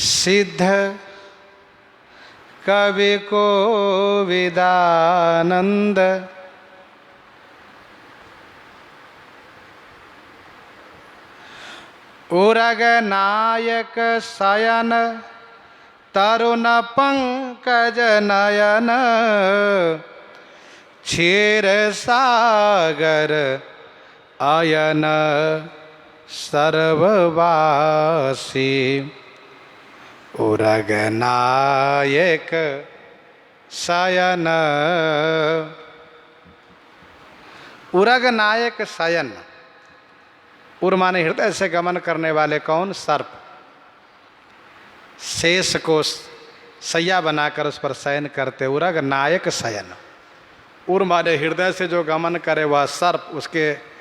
सिद्ध कवि कोविदानंद उरग नायक शयन तरुण पंकज नयन क्षीर सागर अयन सर्ववासी उरग नायक शयन। उरग नायक शयन, उर माने हृदय से गमन करने वाले कौन? सर्प। शेष को सैया बनाकर उस पर शयन करते, उरग नायक शयन। उर माने हृदय से जो गमन करे वह सर्प, उसके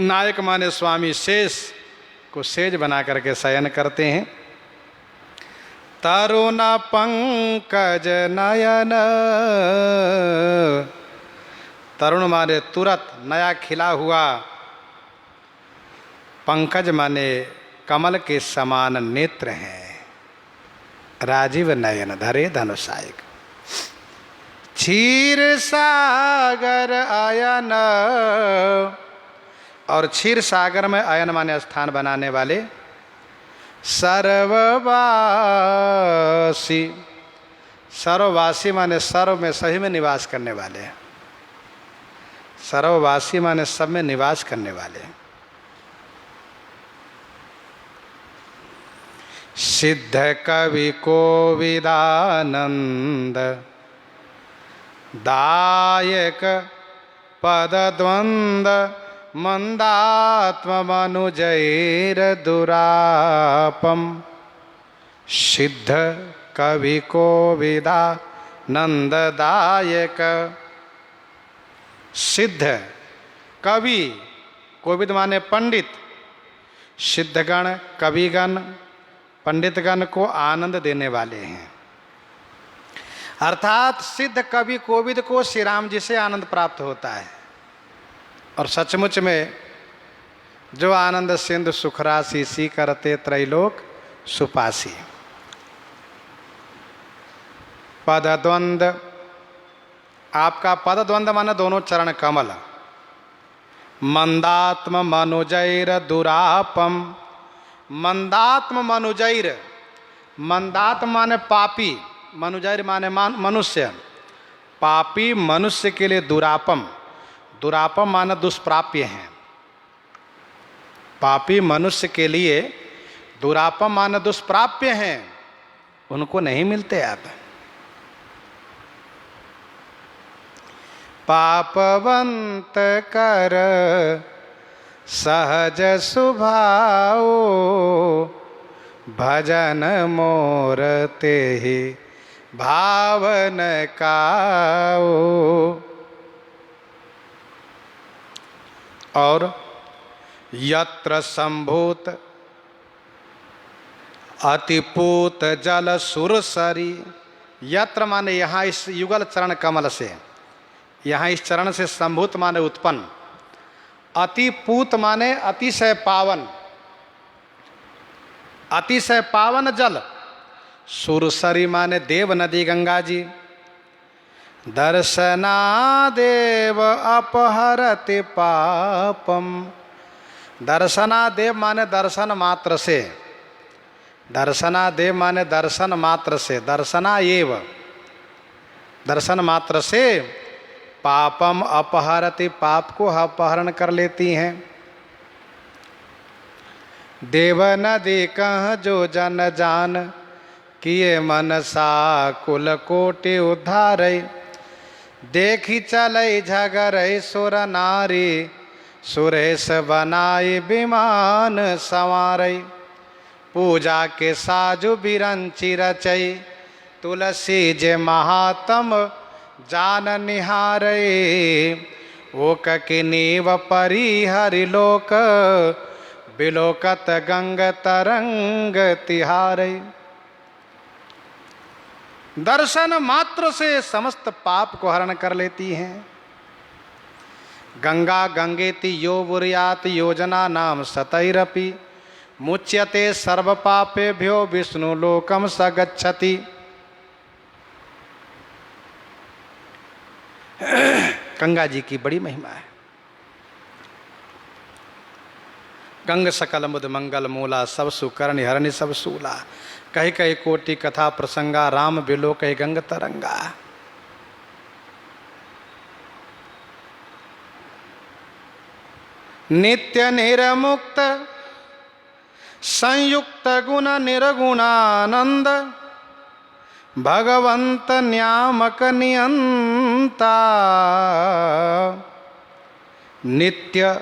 नायक माने स्वामी शेष को सेज बना करके शयन करते हैं। तरुण पंकज नयन, तरुण माने तुरंत नया खिला हुआ, पंकज माने कमल के समान नेत्र हैं, राजीव नयन धरे धनुषायक। क्षीर सागर अयन, और क्षीर सागर में अयन माने स्थान बनाने वाले। सर्ववासी, सर्ववासी माने सर्व में सही में निवास करने वाले। सर्ववासी माने सब में निवास करने वाले। सिद्ध कवि कोविदानंद दायक पद द्वंद मंदात्म मनुजैर दुरापम। सिद्ध कवि कोविदानंद दायक। सिद्ध कवि, कोविद माने पंडित, सिद्धगण कविगण पंडितगण को आनंद देने वाले हैं। अर्थात सिद्ध कवि कोविद को श्री राम जी से आनंद प्राप्त होता है। और सचमुच में जो आनंद सिंधु सुखराशि सी करते त्रैलोक सुपासी। पद द्वंद, आपका पद द्वंद माने दोनों चरण कमल। मंदात्म मनुजैर दुरापम। मंदात्म मनुजैर, मंदात्म माने पापी, मनुजैर माने मनुष्य। पापी मनुष्य के लिए दुरापम, दुरापम माने दुष्प्राप्य हैं। पापी मनुष्य के लिए दुरापम माने दुष्प्राप्य हैं, उनको नहीं मिलते आप। पापवंत कर सहज सुभाओ भजन मोर तेहि भावन काओ। और यत्र संभूत अतिपूत जल सुरसरी। यत्र माने यहाँ इस युगल चरण कमल से, यहाँ इस चरण से संभूत माने उत्पन्न। अतिपूत माने अतिशय पावन, अतिशय पावन जल। सुरसरी माने देव नदी गंगा जी। दर्शनादेव अपहरति पापम। दर्शनादेव माने दर्शन मात्र से, दर्शनादेव माने दर्शन मात्र से, दर्शना एव दर्शन मात्र से पापम अपहरति, पाप को अपहरण कर लेती हैं। देव नदी कह जो जन जान किए मनसा कुल कोटि उद्धारै। देखी चलै झगरै सुर नारी सुरेश बनाई विमान संवारै। पूजा के साजु बिरंची रचै तुलसी जे महात्म जान निहारै। ओक की नीव परी हरिलोक बिलोकत गंग तरंग तिहारै। दर्शन मात्र से समस्त पाप को हरण कर लेती हैं। गंगा गंगेति यो बुर्यात योजना नाम सतैरपि मुच्यते सर्व पापेभ्यो विष्णु लोकम स गच्छति। गंगा जी की बड़ी महिमा है। गंग सकल मुद मंगल मूला सब सुकर्ण हरणि सब सूला। कही कही कोटि कथा प्रसंगा राम बिलो कही गंग तरंगा। नित्य निरमुक्त संयुक्त गुण निर्गुणानंद भगवंत न्यामक नियंता। नित्य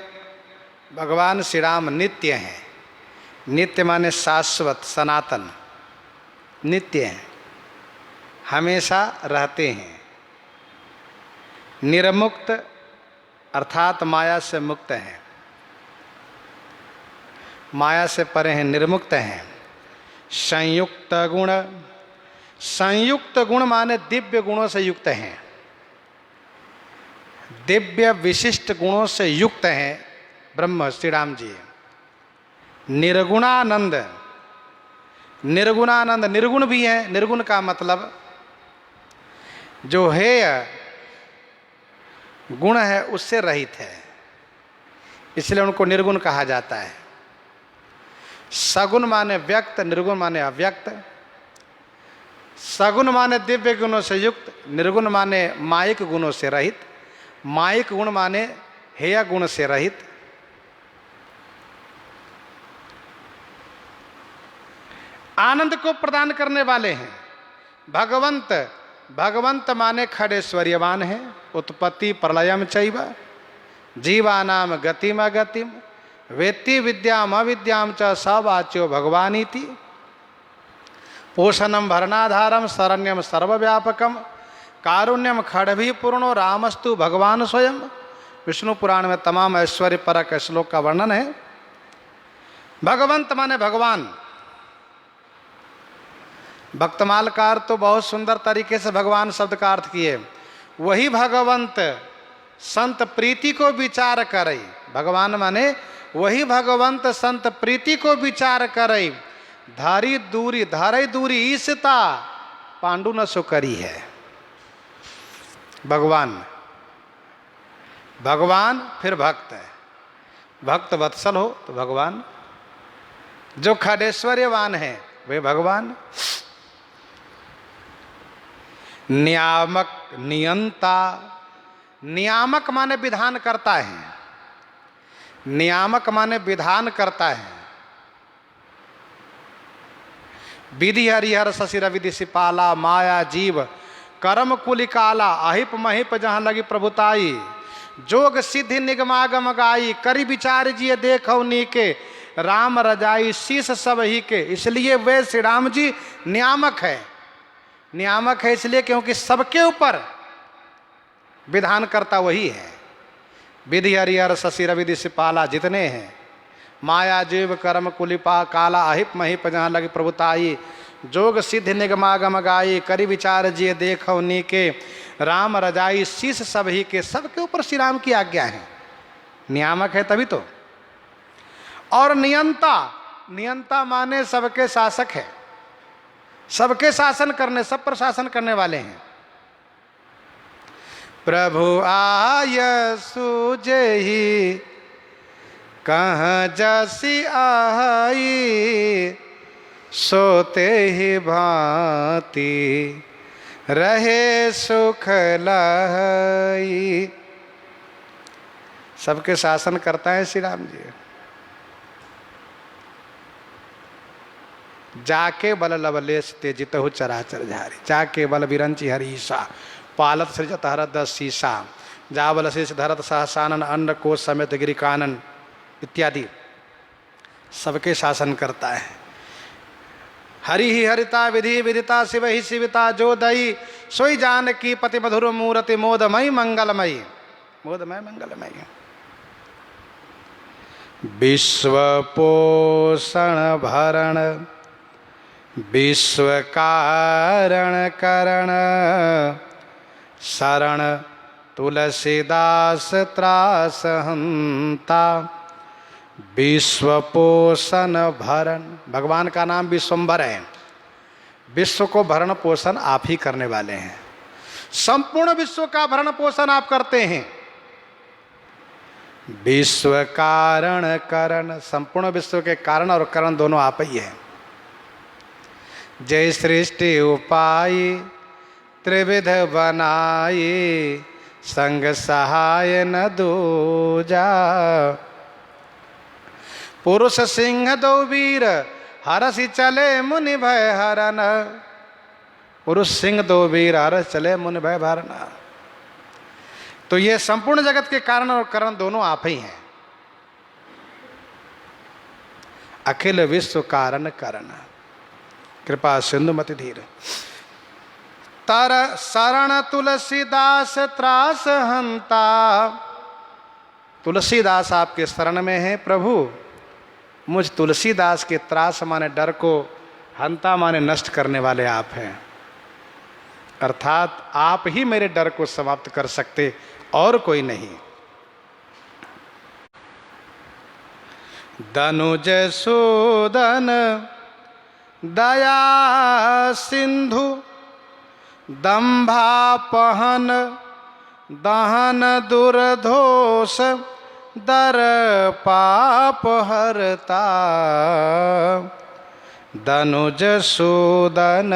भगवान श्री राम नित्य हैं। नित्य माने शाश्वत सनातन, नित्य हैं, हमेशा रहते हैं। निर्मुक्त अर्थात माया से मुक्त हैं, माया से परे हैं, निर्मुक्त हैं। संयुक्त गुण, संयुक्त गुण माने दिव्य गुणों से युक्त हैं, दिव्य विशिष्ट गुणों से युक्त हैं ब्रह्म श्री राम जी। निर्गुणानंद, निर्गुणानंद निर्गुण भी है। निर्गुण का मतलब जो हेय गुण है उससे रहित है, इसलिए उनको निर्गुण कहा जाता है। सगुण माने व्यक्त, निर्गुण माने अव्यक्त। सगुण माने दिव्य गुणों से युक्त, निर्गुण माने मायिक गुणों से रहित, मायिक गुण माने हेय गुण से रहित। आनंद को प्रदान करने वाले हैं। भगवंत, भगवंत माने खडेश्वर्यवान है। उत्पत्ति प्रलयम चैव जीवानाम गतिम अगतिम वेत्ति विद्याम अविद्याम च सवाच्यो भगवानीति। पोषणम भरणाधारम शरण्यम सर्वव्यापकम कारुण्यम खड़भी पूर्णो रामस्तु भगवान स्वयं। विष्णु पुराण में तमाम ऐश्वर्य परक श्लोक का वर्णन है। भगवंत माने भगवान। भक्तमालकार तो बहुत सुंदर तरीके से भगवान शब्द का अर्थ किए। वही भगवंत संत प्रीति को विचार करे। भगवान माने वही भगवंत संत प्रीति को विचार करे। धारी दूरी, धारे दूरी ईसता पांडु न सो करी है। भगवान, भगवान फिर भक्त है। भक्त वत्सल हो तो भगवान। जो खडेश्वर्यवान है वे भगवान। नियामक नियंता, नियामक माने विधान करता है। नियामक माने विधान करता है। विधि हरिहर शशि रविधि सिपाला माया जीव कर्म कुलिकाला अहिप महिप जहाँ लगी प्रभुताई जोग सिद्धि निगमागम गाई करी विचार जिये देखो नीके राम रजाई शीश सब ही के। इसलिए वे श्री राम जी नियामक है। नियामक है इसलिए क्योंकि सबके ऊपर विधान करता वही है। विधि हरिहर शशि रविधि सिपाला जितने हैं, माया जीव कर्म कुलिपा काला अहिप महिप जहाँ लगी प्रभुताई जोग सिद्धि निगमागम गाई करी विचार जिये देखो नीके राम रजाई शीश सब ही के। सबके ऊपर श्री राम की आज्ञा है। नियामक है तभी तो। और नियंता, नियंता माने सबके शासक है। सबके शासन करने, सब पर शासन करने वाले हैं। प्रभु आय सुजहि कहाँ जसी आई सोते ही भांति रहे सुख लहई। सबके शासन करता है श्री राम जी। जाके बल लवलेश तेजितहु चराचर झारी जाके बल विरंची हरीसा पालत सृजत हरद शीशा जाबल शेष धरत सहसानन अन्न कोश समेत गिरी कानन इत्यादि। सबके शासन करता है। हरि ही हरिता विधि विदिता शिव ही शिविता जो दई सोई जान की पति मधुर मूर्ति मोदमयी मंगलमयी। मोदमय मंगलमयी। विश्व पोषण भरण विश्व कारण करण शरण तुलसीदास त्रास हंता विश्व पोषण भरण, भगवान का नाम विश्वम्भर है। विश्व को भरण पोषण आप ही करने वाले हैं। संपूर्ण विश्व का भरण पोषण आप करते हैं। विश्व कारण करण, संपूर्ण विश्व के कारण और करण दोनों आप ही हैं। जय सृष्टि उपाय त्रिविध बनाई, संग सहाय न दूजा। पुरुष सिंह दो वीर हरसि चले मुनि भय हरन। पुरुष सिंह दो वीर हरस चले मुनि भय हरन। तो ये संपूर्ण जगत के कारण और करण दोनों आप ही हैं। अखिल विश्व कारण करण, कृपा सिंधु मति धीर। तर शरण तुलसीदास त्रास हंता। तुलसीदास आपके शरण में है प्रभु। मुझ तुलसीदास के त्रास माने डर को, हंता माने नष्ट करने वाले आप हैं। अर्थात आप ही मेरे डर को समाप्त कर सकते, और कोई नहीं। दनुज सूदन दया सिंधु, दंभापहन दहन दुर्धोष, दर पाप हरता। दनुज सूदन,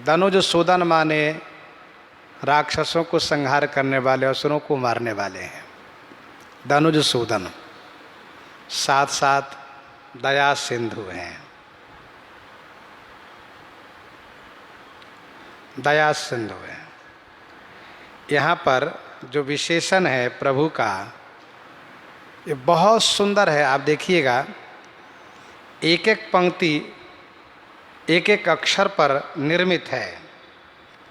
दनुज सूदन माने राक्षसों को संहार करने वाले, असुरों को मारने वाले हैं। दनुज सूदन, साथ साथ दया सिंधु हैं। दया सिंधु है। यहाँ पर जो विशेषण है प्रभु का, ये बहुत सुंदर है। आप देखिएगा, एक एक पंक्ति एक एक अक्षर पर निर्मित है।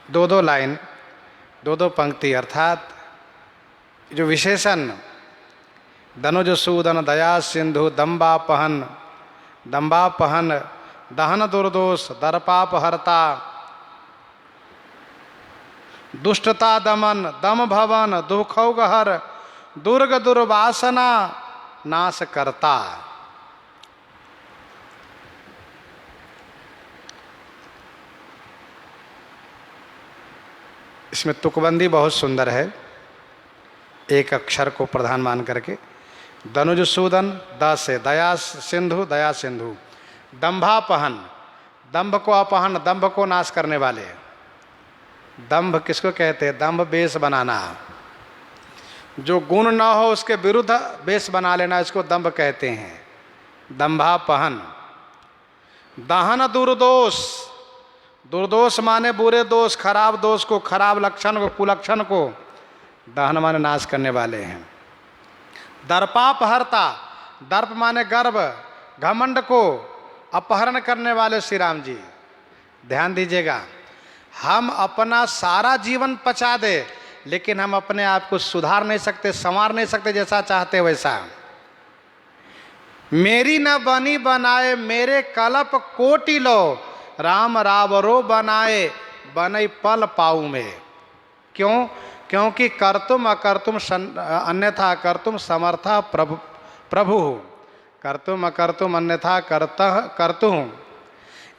दो दो लाइन, दो दो पंक्ति, अर्थात जो विशेषण दनुज सूदन दया सिंधु, दंभापहन दंभापहन दहन दुर्दोष, दरपाप हरता, दुष्टता दमन, दम भवन, दुखौगहर, दुर्ग दुर्वासना नाश करता। इसमें तुकबंदी बहुत सुंदर है, एक अक्षर को प्रधान मान करके। दनुज सूदन, द से दया सिंधु, दया सिंधु। दंभापहन, दंभ को अपहन, दंभ को नाश करने वाले। दंभ किसको कहते हैं? दंभ वेश बनाना, जो गुण ना हो उसके विरुद्ध वेश बना लेना, इसको दंभ कहते हैं। दंभापहन। दहन दुर्दोष, दुर्दोष माने बुरे दोष, खराब दोष को, खराब लक्षण को, कुलक्षण को दहन माने नाश करने वाले हैं। दर्पाप हरता, दर्प माने गर्व, घमंड को अपहरण करने वाले श्री राम जी। ध्यान दीजिएगा, हम अपना सारा जीवन पचा दे, लेकिन हम अपने आप को सुधार नहीं सकते, संवार नहीं सकते जैसा चाहते वैसा। मेरी न बनी बनाए मेरे कलप कोटि लो, राम रावरो बनाए बनई पल पाऊ में। क्यों? क्योंकि कर्तुम अकर्तुम अन्यथा कर्तुम समर्था प्रभु प्रभु। कर्तुम अकर्तुम अन्यथा कर्तु।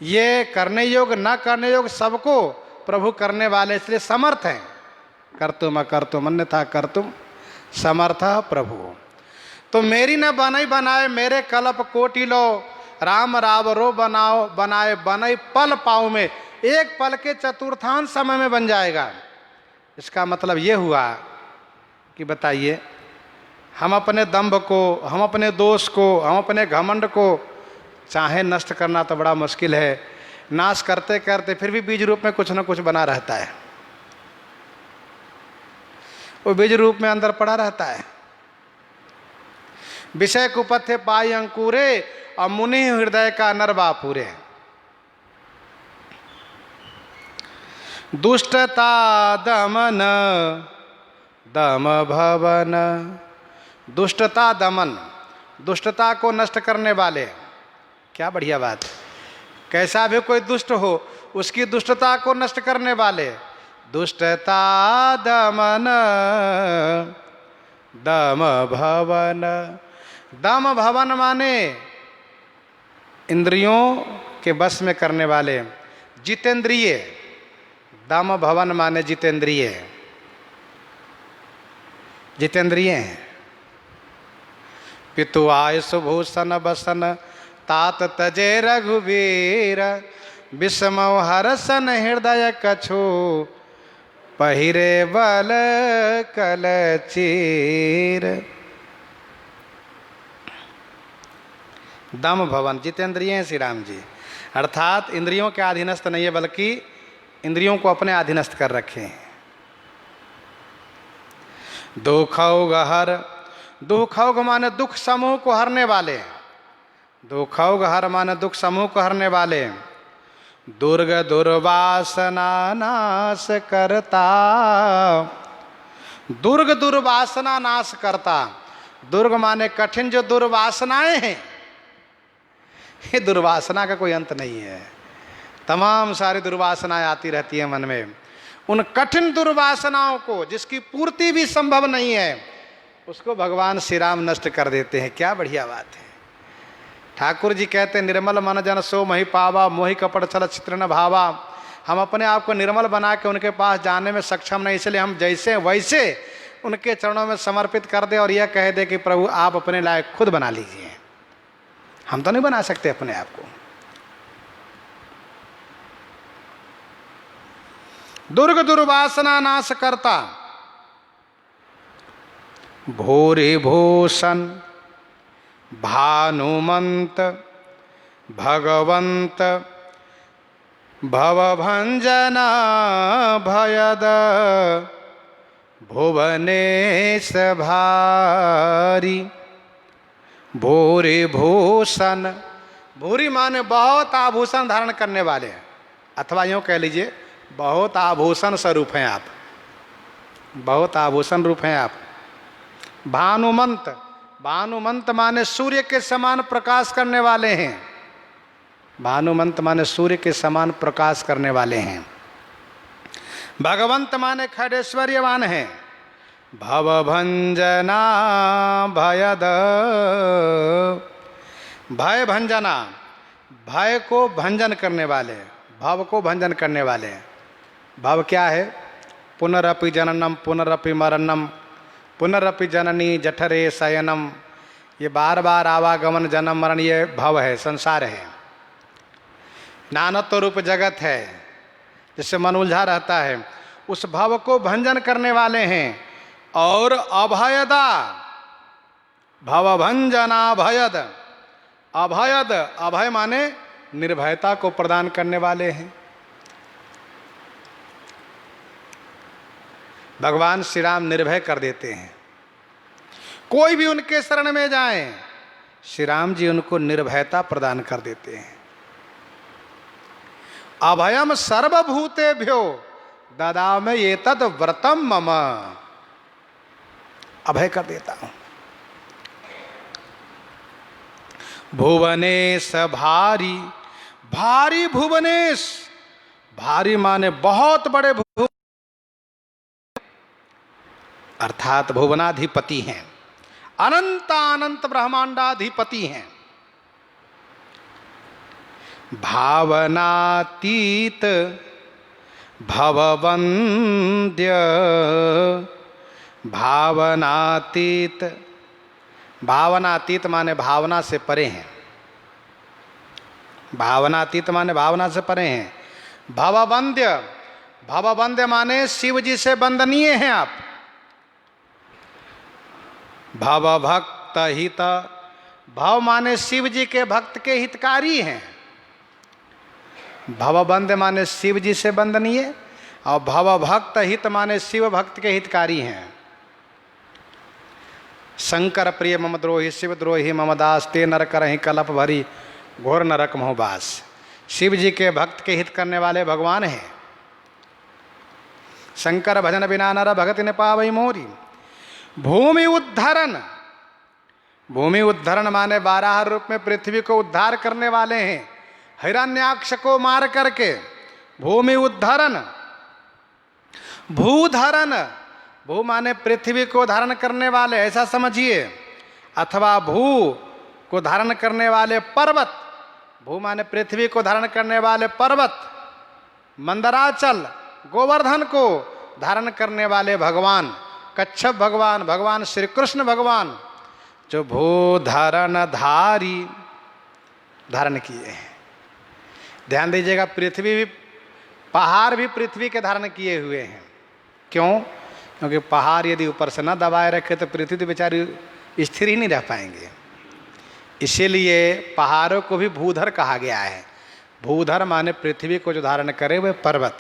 ये करने योग न करने योग सबको प्रभु करने वाले, इसलिए समर्थ हैं। कर्तुम अकर्तुम अन्यथा कर्तुम समर्था प्रभु। तो मेरी न बनई बनाए मेरे कलप कोटि लो, राम रावरो बनाओ बनाए बनई पल पाऊ में। एक पल के चतुर्थांश समय में बन जाएगा। इसका मतलब ये हुआ कि बताइए, हम अपने दंभ को, हम अपने दोष को, हम अपने घमंड को चाहे नष्ट करना तो बड़ा मुश्किल है। नाश करते करते फिर भी बीज रूप में कुछ न कुछ बना रहता है, वो बीज रूप में अंदर पड़ा रहता है। विषय कुपथ्य पाई अंकुरे, और मुनि हृदय का नरवा पूरे। दुष्टता दमन दम भवन, दुष्टता दमन, दुष्टता को नष्ट करने वाले। क्या बढ़िया बात। कैसा भी कोई दुष्ट हो, उसकी दुष्टता को नष्ट करने वाले। दुष्टता दमन दम भवन। दम भवन माने इंद्रियों के बस में करने वाले, जितेंद्रिय। दम भवन माने जितेंद्रिय, जितेंद्रिय हैं। पितु आयुष भूषण बसन तात तजे रघुवीर, विषमौ हरसन हृदय कछु पहिरे बल कल चीर। दम भवन जितेंद्रिय हैं श्री राम जी, अर्थात इंद्रियों के अधीनस्थ नहीं है बल्कि इंद्रियों को अपने अधीनस्थ कर रखे हैं। दुखौघ हर, दुखौघ माने दुख समूह को हरने वाले, दुखौघ हर माने दुख समूह को हरने वाले। दुर्ग दुर्वासना नाश करता, दुर्ग दुर्वासना नाश करता। दुर्ग माने कठिन जो दुर्वासनाएं हैं, ये दुर्वासना का कोई अंत नहीं है। तमाम सारी दुर्वासनाएं आती रहती हैं मन में। उन कठिन दुर्वासनाओं को जिसकी पूर्ति भी संभव नहीं है, उसको भगवान श्री राम नष्ट कर देते हैं। क्या बढ़िया बात है। ठाकुर जी कहते हैं निर्मल मन जन सो मही पावा, मोहि कपट छल चित्र न भावा। हम अपने आप को निर्मल बना के उनके पास जाने में सक्षम नहीं, इसलिए हम जैसे वैसे उनके चरणों में समर्पित कर दे और यह कह दे कि प्रभु आप अपने लायक खुद बना लीजिए। हम तो नहीं बना सकते अपने आप को। दुर्ग दुर्वासना नाश करता। भूरि भूषण भानुमंत भगवंत भवभंजना भयद भुवनेश भारी। भूरि भूषण, भूरि माने बहुत आभूषण धारण करने वाले हैं, अथवा यूँ कह लीजिए बहुत आभूषण स्वरूप हैं आप, बहुत आभूषण रूप हैं आप। भानुमंत, भानुमंत माने सूर्य के समान प्रकाश करने वाले हैं। भानुमंत माने सूर्य के समान प्रकाश करने वाले हैं। भगवंत माने खड़ेश्वर्यवान हैं। भवभंजना भयद, भय भंजना, भय को भंजन करने वाले, भव को भंजन करने वाले। भव क्या है? पुनरपि जननम पुनरपि मरणम पुनरपि जननी जठरे शयनम। ये बार बार आवागमन जन्म मरण, ये भव है, संसार है, नानत्व रूप जगत है जिससे मन उलझा रहता है। उस भव को भंजन करने वाले हैं। और अभयदा, भवभंजना भयद, अभयद, अभय माने निर्भयता को प्रदान करने वाले हैं। भगवान श्री राम निर्भय कर देते हैं। कोई भी उनके शरण में जाए, श्री राम जी उनको निर्भयता प्रदान कर देते हैं। अभयम सर्वभूतेभ्यो ददामि एतद् व्रतम मम, अभय कर देता हूं। भुवनेश भारी, भारी भुवनेश, भारी माने बहुत बड़े भुवन, अर्थात भुवनाधिपति हैं, अनंत अनंत ब्रह्मांडाधिपति हैं। भावनातीत भववंद्य, भावनातीत, भावनातीत माने भावना से परे हैं। भावनातीत माने भावना से परे हैं। भववंद्य, भववंद्य माने शिव जी से वंदनीय हैं आप। भव भक्त हित, भव माने शिव जी के भक्त के हितकारी हैं। भवबंद माने शिव जी से वंदनीय, और भव भक्त हित माने शिव भक्त के हितकारी हैं। शंकर प्रिय मम द्रोही शिव द्रोही मम दास, ते नर करहि कलप भरी घोर नरक मोह बास। शिव जी के भक्त के हित करने वाले भगवान हैं। शंकर भजन बिना नर भगति न पावई मोरी। भूमि उद्धरण, भूमि उद्धरण माने 12 रूप में पृथ्वी को उद्धार करने वाले हैं। हिरण्याक्ष को मार करके भूमि उद्धरण। भूधरण, भू माने पृथ्वी को धारण करने वाले, ऐसा समझिए, अथवा भू को धारण करने वाले पर्वत, भू माने पृथ्वी को धारण करने वाले पर्वत, मंदराचल गोवर्धन को धारण करने वाले भगवान कच्छप भगवान, भगवान श्री कृष्ण भगवान जो भू धारण धारी धारण किए हैं। ध्यान दीजिएगा, पृथ्वी भी, पहाड़ भी पृथ्वी के धारण किए हुए हैं। क्यों? क्योंकि पहाड़ यदि ऊपर से न दबाए रखे तो पृथ्वी तो बेचारी स्थिर ही नहीं रह पाएंगे। इसीलिए पहाड़ों को भी भूधर कहा गया है। भूधर माने पृथ्वी को जो धारण करे वह पर्वत।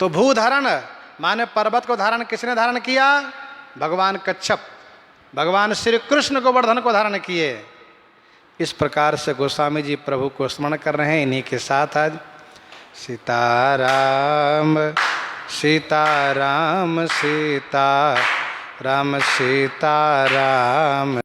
तो भूधारण माने पर्वत को धारण किसने धारण किया? भगवान कच्छप, भगवान श्री कृष्ण गोवर्धन को धारण किए। इस प्रकार से गोस्वामी जी प्रभु को स्मरण कर रहे हैं। इन्हीं के साथ आज सीताराम सीताराम सीताराम सीताराम